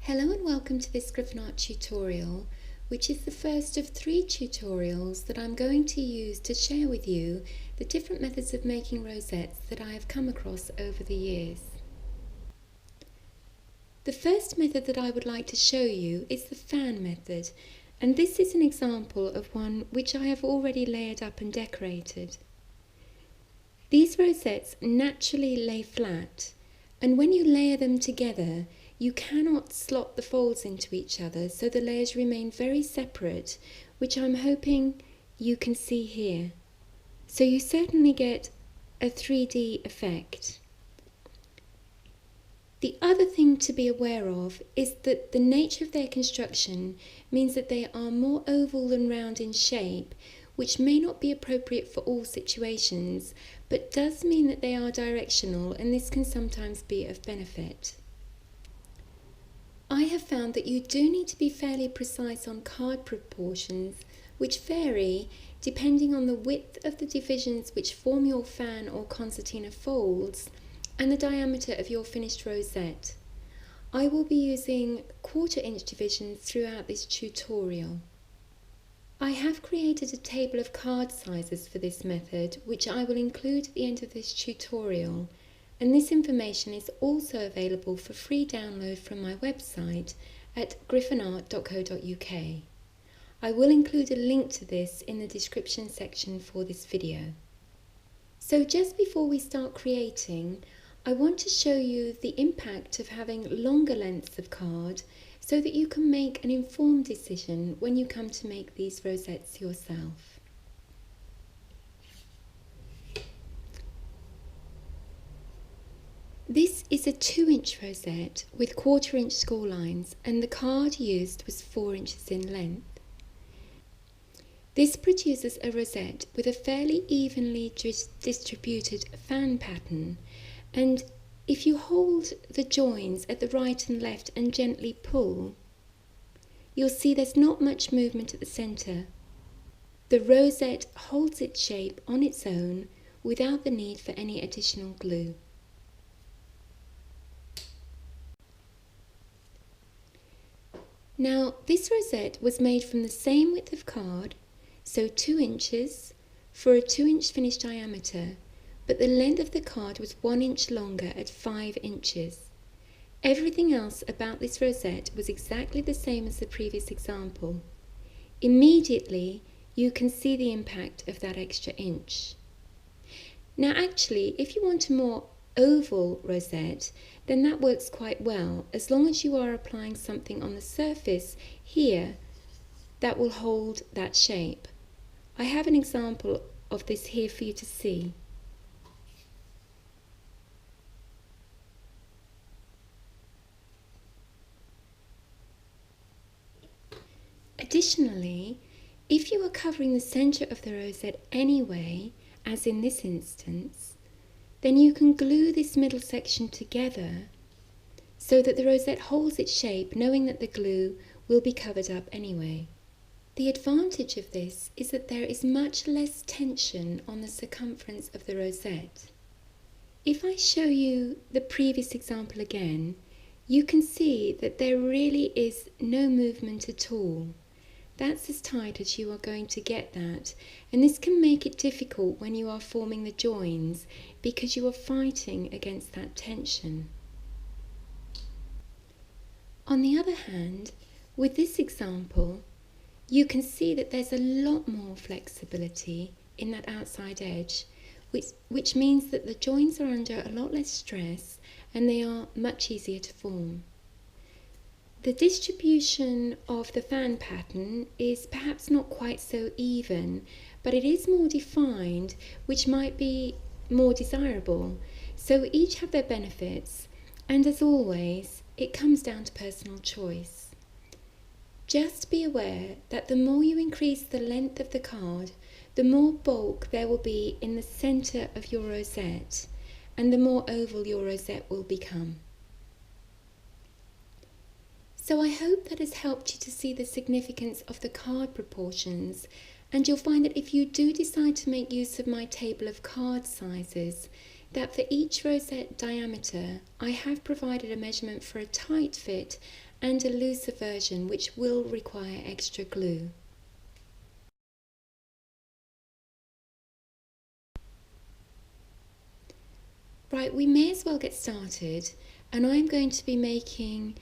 Hello and welcome to this GryphonArt tutorial, which is the first of 3 tutorials that I'm going to use to share with you the different methods of making rosettes that I have come across over the years. The first method that I would like to show you is the fan method, and this is an example of one which I have already layered up and decorated. These rosettes naturally lay flat, and when you layer them together, you cannot slot the folds into each other, so the layers remain very separate, which I'm hoping you can see here. So you certainly get a 3D effect. The other thing to be aware of is that the nature of their construction means that they are more oval than round in shape, which may not be appropriate for all situations, but does mean that they are directional, and this can sometimes be of benefit. I have found that you do need to be fairly precise on card proportions, which vary depending on the width of the divisions which form your fan or concertina folds and the diameter of your finished rosette. I will be using 1/4 inch divisions throughout this tutorial. I have created a table of card sizes for this method, which I will include at the end of this tutorial, and this information is also available for free download from my website at gryphonart.co.uk. I will include a link to this in the description section for this video. So just before we start creating, I want to show you the impact of having longer lengths of card so that you can make an informed decision when you come to make these rosettes yourself. This is a 2-inch rosette with 1/4 inch score lines, and the card used was 4 inches in length. This produces a rosette with a fairly evenly distributed fan pattern, and if you hold the joins at the right and left and gently pull, you'll see there's not much movement at the centre. The rosette holds its shape on its own without the need for any additional glue. Now, this rosette was made from the same width of card, so 2 inches, for a 2-inch finished diameter, but the length of the card was 1 inch longer at 5 inches. Everything else about this rosette was exactly the same as the previous example. Immediately, you can see the impact of that extra inch. Now actually, if you want a more oval rosette, then that works quite well, as long as you are applying something on the surface here that will hold that shape. I have an example of this here for you to see. Additionally, if you are covering the centre of the rosette anyway, as in this instance, then you can glue this middle section together so that the rosette holds its shape, knowing that the glue will be covered up anyway. The advantage of this is that there is much less tension on the circumference of the rosette. If I show you the previous example again, you can see that there really is no movement at all. That's as tight as you are going to get that, and this can make it difficult when you are forming the joins because you are fighting against that tension. On the other hand, with this example, you can see that there's a lot more flexibility in that outside edge, which means that the joins are under a lot less stress and they are much easier to form. The distribution of the fan pattern is perhaps not quite so even, but it is more defined, which might be more desirable. So each have their benefits, and as always, it comes down to personal choice. Just be aware that the more you increase the length of the card, the more bulk there will be in the centre of your rosette, and the more oval your rosette will become. So I hope that has helped you to see the significance of the card proportions, and you'll find that if you do decide to make use of my table of card sizes, that for each rosette diameter I have provided a measurement for a tight fit and a looser version which will require extra glue. Right, we may as well get started, and I'm going to be making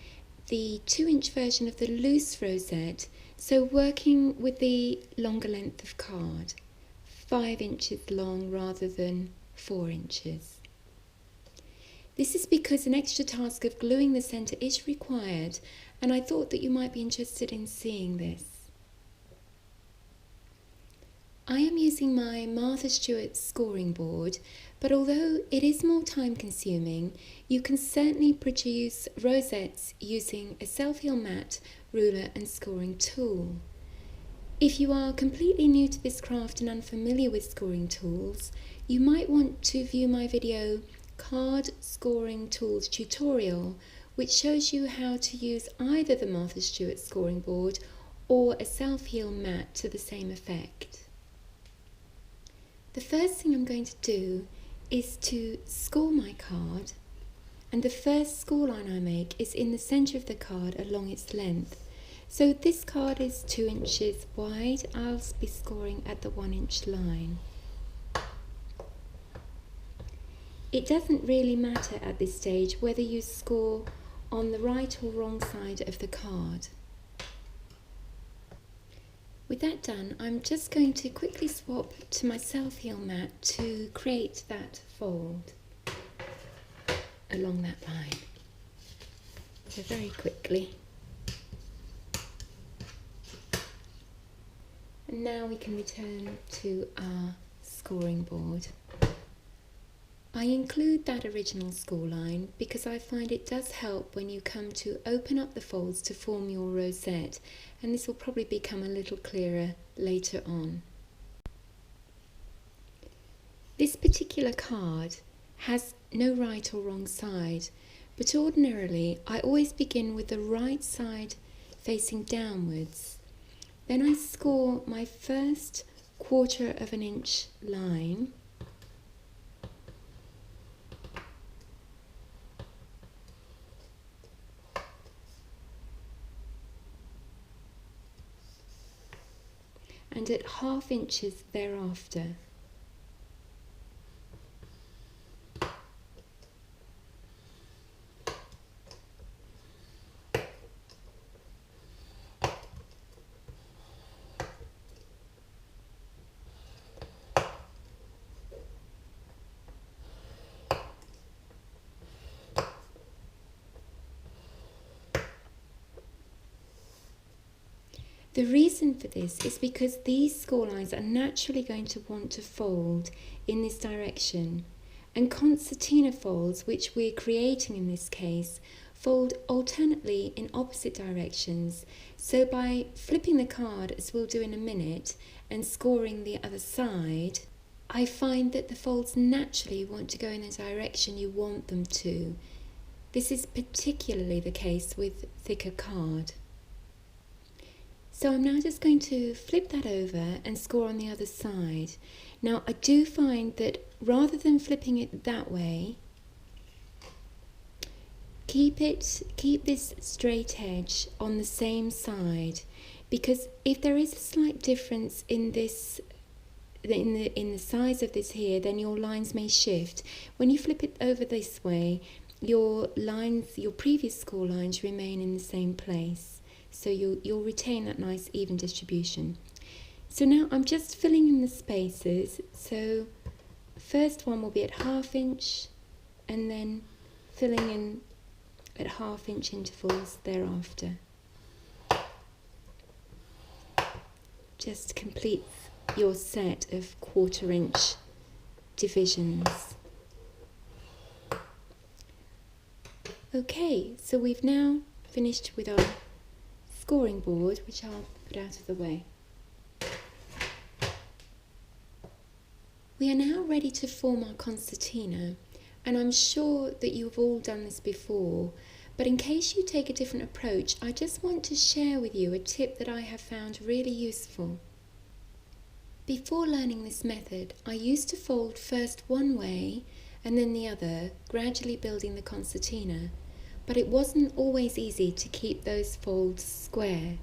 the 2-inch version of the loose rosette, so working with the longer length of card, 5 inches long rather than 4 inches. This is because an extra task of gluing the centre is required, and I thought that you might be interested in seeing this. I am using my Martha Stewart scoring board, but although it is more time consuming, you can certainly produce rosettes using a self-heal mat, ruler and scoring tool. If you are completely new to this craft and unfamiliar with scoring tools, you might want to view my video Card Scoring Tools Tutorial, which shows you how to use either the Martha Stewart scoring board or a self-heal mat to the same effect. The first thing I'm going to do is to score my card, and the first score line I make is in the centre of the card along its length. So this card is 2 inches wide. I'll be scoring at the 1-inch line. It doesn't really matter at this stage whether you score on the right or wrong side of the card. With that done, I'm just going to quickly swap to my self-heal mat to create that fold along that line. So very quickly. And now we can return to our scoring board. I include that original score line because I find it does help when you come to open up the folds to form your rosette, and this will probably become a little clearer later on. This particular card has no right or wrong side, but ordinarily I always begin with the right side facing downwards. Then I score my first 1/4 of an inch line, and at 1/2 inches thereafter. The reason for this is because these score lines are naturally going to want to fold in this direction, and concertina folds, which we're creating in this case, fold alternately in opposite directions. So by flipping the card, as we'll do in a minute, and scoring the other side, I find that the folds naturally want to go in the direction you want them to. This is particularly the case with thicker card. So I'm now just going to flip that over and score on the other side. Now I do find that rather than flipping it that way, keep this straight edge on the same side, because if there is a slight difference in this in the size of this here, then your lines may shift. When you flip it over this way, your previous score lines remain in the same place. So you'll retain that nice even distribution. So now I'm just filling in the spaces. So first one will be at 1/2 inch, and then filling in at 1/2 inch intervals thereafter. Just complete your set of 1/4 inch divisions. Okay, so we've now finished with our scoring board, which I'll put out of the way. We are now ready to form our concertina, and I'm sure that you've all done this before, but in case you take a different approach, I just want to share with you a tip that I have found really useful. Before learning this method, I used to fold first one way and then the other, gradually building the concertina. but it wasn't always easy to keep those folds square.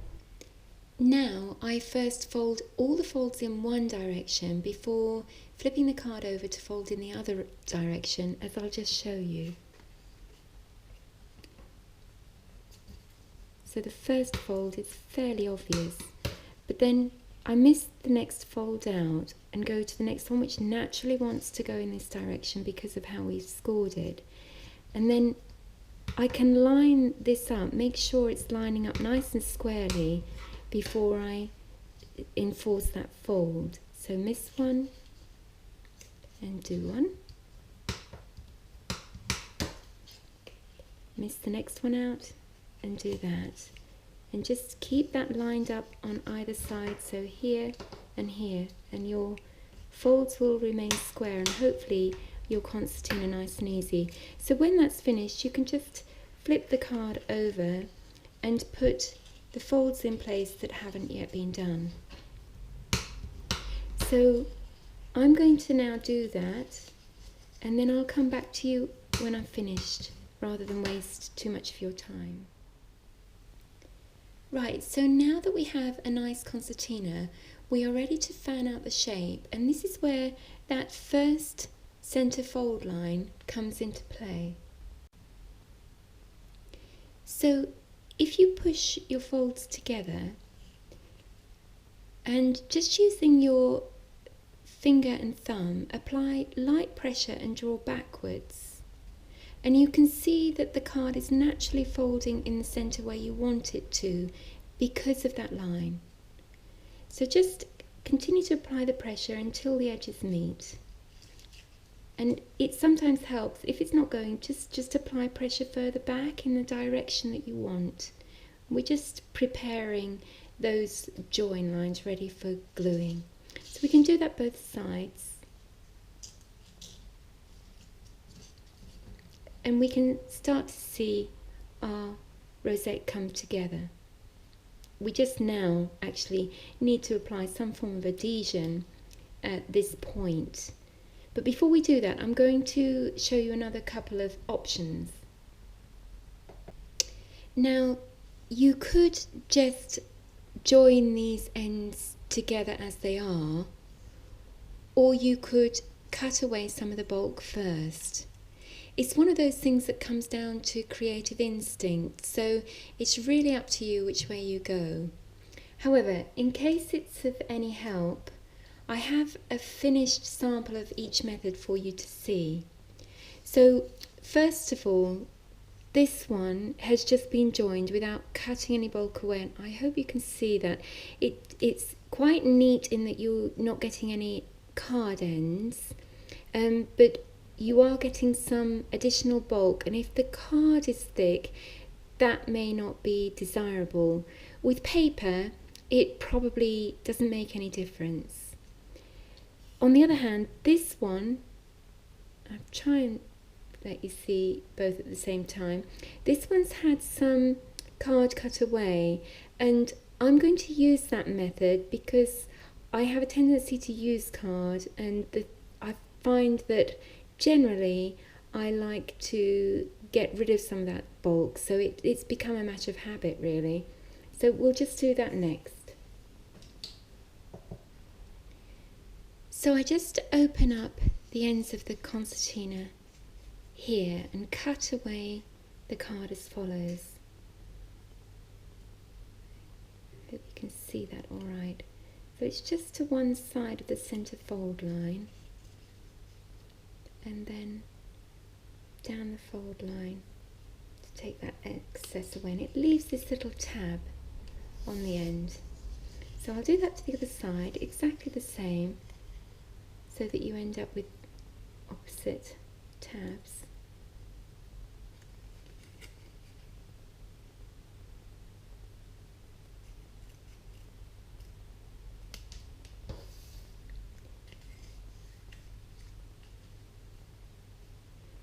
Now I first fold all the folds in one direction before flipping the card over to fold in the other direction, as I'll just show you. So the first fold is fairly obvious, but then I miss the next fold out and go to the next one, which naturally wants to go in this direction because of how we've scored it. And then I can line this up, make sure it's lining up nice and squarely before I enforce that fold. So miss one and do one. Miss the next one out and do that. And just keep that lined up on either side, so here and here, and your folds will remain square and hopefully your concertina nice and easy. So when that's finished, you can just flip the card over and put the folds in place that haven't yet been done. So I'm going to now do that, and then I'll come back to you when I've finished, rather than waste too much of your time. Right, so now that we have a nice concertina, we are ready to fan out the shape, and this is where that first centre fold line comes into play. So if you push your folds together and just using your finger and thumb, apply light pressure and draw backwards. And you can see that the card is naturally folding in the centre where you want it to because of that line. So just continue to apply the pressure until the edges meet. And it sometimes helps, if it's not going, just apply pressure further back in the direction that you want. We're just preparing those join lines ready for gluing. So we can do that both sides. And we can start to see our rosette come together. We just now actually need to apply some form of adhesion at this point. But before we do that, I'm going to show you another couple of options. Now, you could just join these ends together as they are, or you could cut away some of the bulk first. It's one of those things that comes down to creative instinct, so it's really up to you which way you go. However, in case it's of any help, I have a finished sample of each method for you to see. So first of all, this one has just been joined without cutting any bulk away, and I hope you can see that. It's quite neat in that you're not getting any card ends, but you are getting some additional bulk, and if the card is thick, that may not be desirable. With paper, it probably doesn't make any difference. On the other hand, this one, I'll try and let you see both at the same time. This one's had some card cut away, and I'm going to use that method because I have a tendency to use card, and I find that generally I like to get rid of some of that bulk, so it's become a matter of habit really. So we'll just do that next. So I just open up the ends of the concertina here and cut away the card as follows. Hope you can see that all right. So it's just to one side of the centre fold line, and then down the fold line to take that excess away, and it leaves this little tab on the end. So I'll do that to the other side, exactly the same, so that you end up with opposite tabs.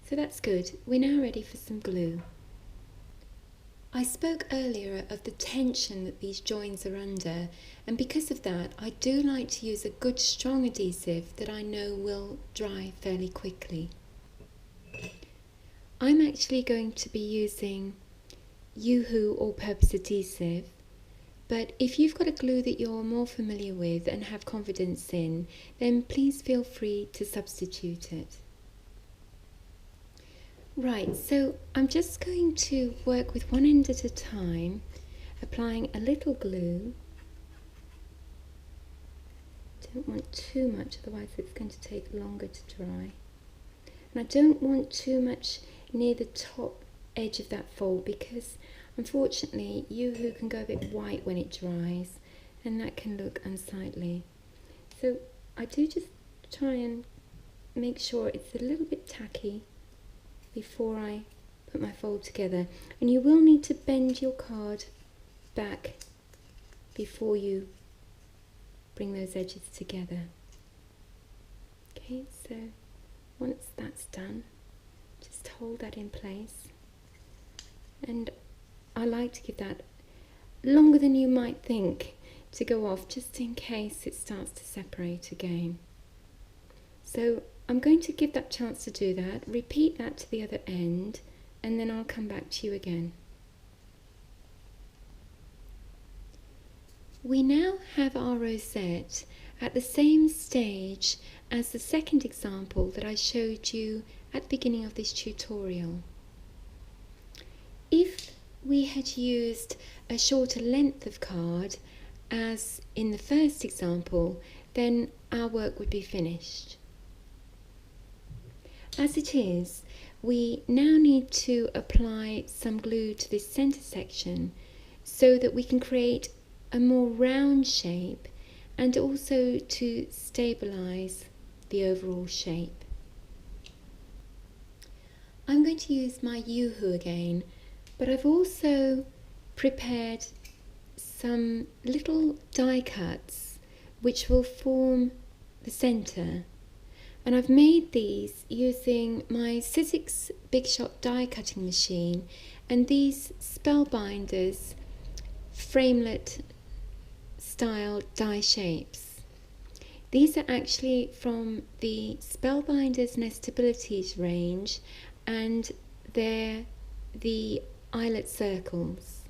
So that's good. We're now ready for some glue. I spoke earlier of the tension that these joins are under, and because of that I do like to use a good strong adhesive that I know will dry fairly quickly. I'm actually going to be using Yoo-Hoo all-purpose adhesive, but if you've got a glue that you're more familiar with and have confidence in, then please feel free to substitute it. Right, so I'm just going to work with one end at a time, applying a little glue. Don't want too much, otherwise it's going to take longer to dry. And I don't want too much near the top edge of that fold, because unfortunately Yoo-Hoo can go a bit white when it dries, and that can look unsightly. So I do just try and make sure it's a little bit tacky before I put my fold together. And you will need to bend your card back before you bring those edges together. Okay, so once that's done, just hold that in place. And I like to give that longer than you might think to go off, just in case it starts to separate again. So I'm going to give that chance to do that, repeat that to the other end, and then I'll come back to you again. We now have our rosette at the same stage as the second example that I showed you at the beginning of this tutorial. If we had used a shorter length of card, as in the first example, then our work would be finished. As it is, we now need to apply some glue to this centre section so that we can create a more round shape, and also to stabilise the overall shape. I'm going to use my Yoo-Hoo again, but I've also prepared some little die cuts which will form the centre, and I've made these using my Sizzix Big Shot die cutting machine and these Spellbinders framelit style die shapes. These are actually from the Spellbinders Nestabilities range, and they're the eyelet circles.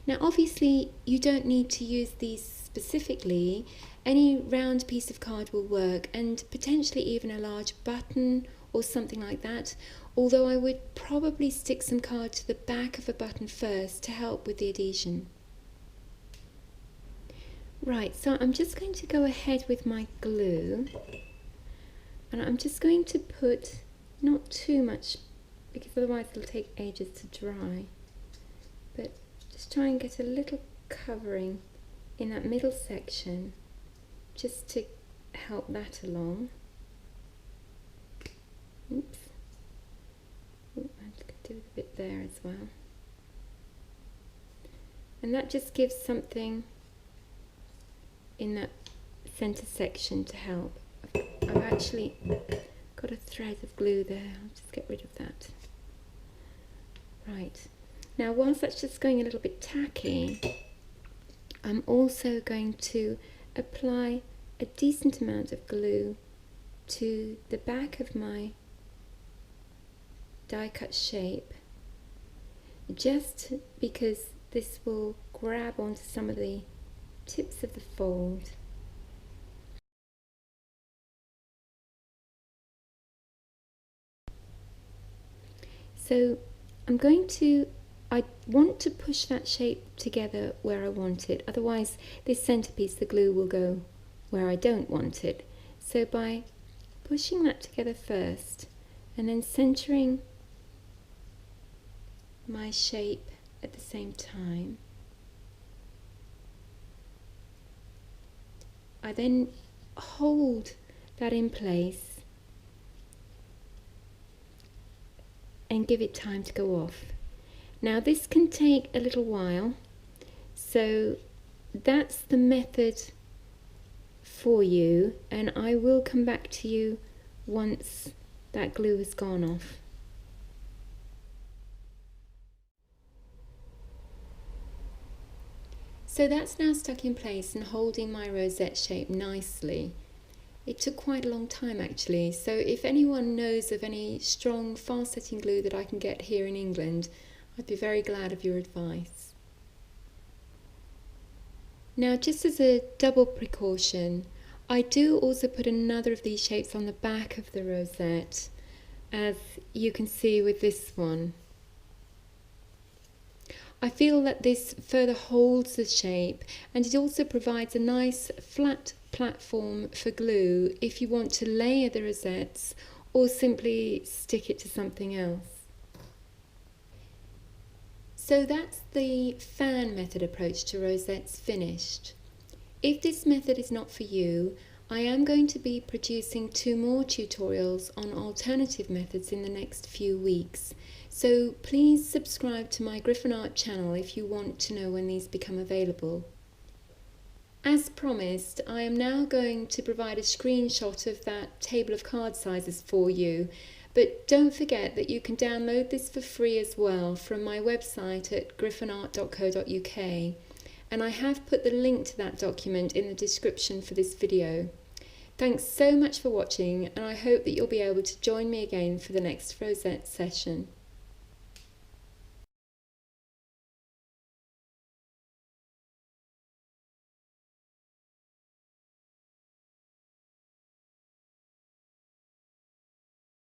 Now obviously you don't need to use these specifically. Any round piece of card will work, and potentially even a large button or something like that, although I would probably stick some card to the back of a button first to help with the adhesion. Right, so I'm just going to go ahead with my glue, and I'm just going to put not too much, because otherwise it'll take ages to dry, but just try and get a little covering in that middle section just to help that along. Oops. Ooh, I'm just going to do a bit there as well. And that just gives something in that centre section to help. I've actually got a thread of glue there. I'll just get rid of that. Right, now whilst that's just going a little bit tacky, I'm also going to apply a decent amount of glue to the back of my die cut shape, just because this will grab onto some of the tips of the fold. So I want to push that shape together where I want it, otherwise this centerpiece, the glue, will go where I don't want it. So by pushing that together first and then centering my shape at the same time, I then hold that in place and give it time to go off. Now this can take a little while, so that's the method for you, and I will come back to you once that glue has gone off. So that's now stuck in place and holding my rosette shape nicely. It took quite a long time actually, so if anyone knows of any strong fast setting glue that I can get here in England, I'd be very glad of your advice. Now, just as a double precaution, I do also put another of these shapes on the back of the rosette, as you can see with this one. I feel that this further holds the shape, and it also provides a nice flat platform for glue if you want to layer the rosettes or simply stick it to something else. So that's the fan method approach to rosettes finished. If this method is not for you, I am going to be producing 2 more tutorials on alternative methods in the next few weeks. So please subscribe to my GryphonArt channel if you want to know when these become available. As promised, I am now going to provide a screenshot of that table of card sizes for you, but don't forget that you can download this for free as well from my website at gryphonart.co.uk, and I have put the link to that document in the description for this video. Thanks so much for watching, and I hope that you'll be able to join me again for the next Rosette session.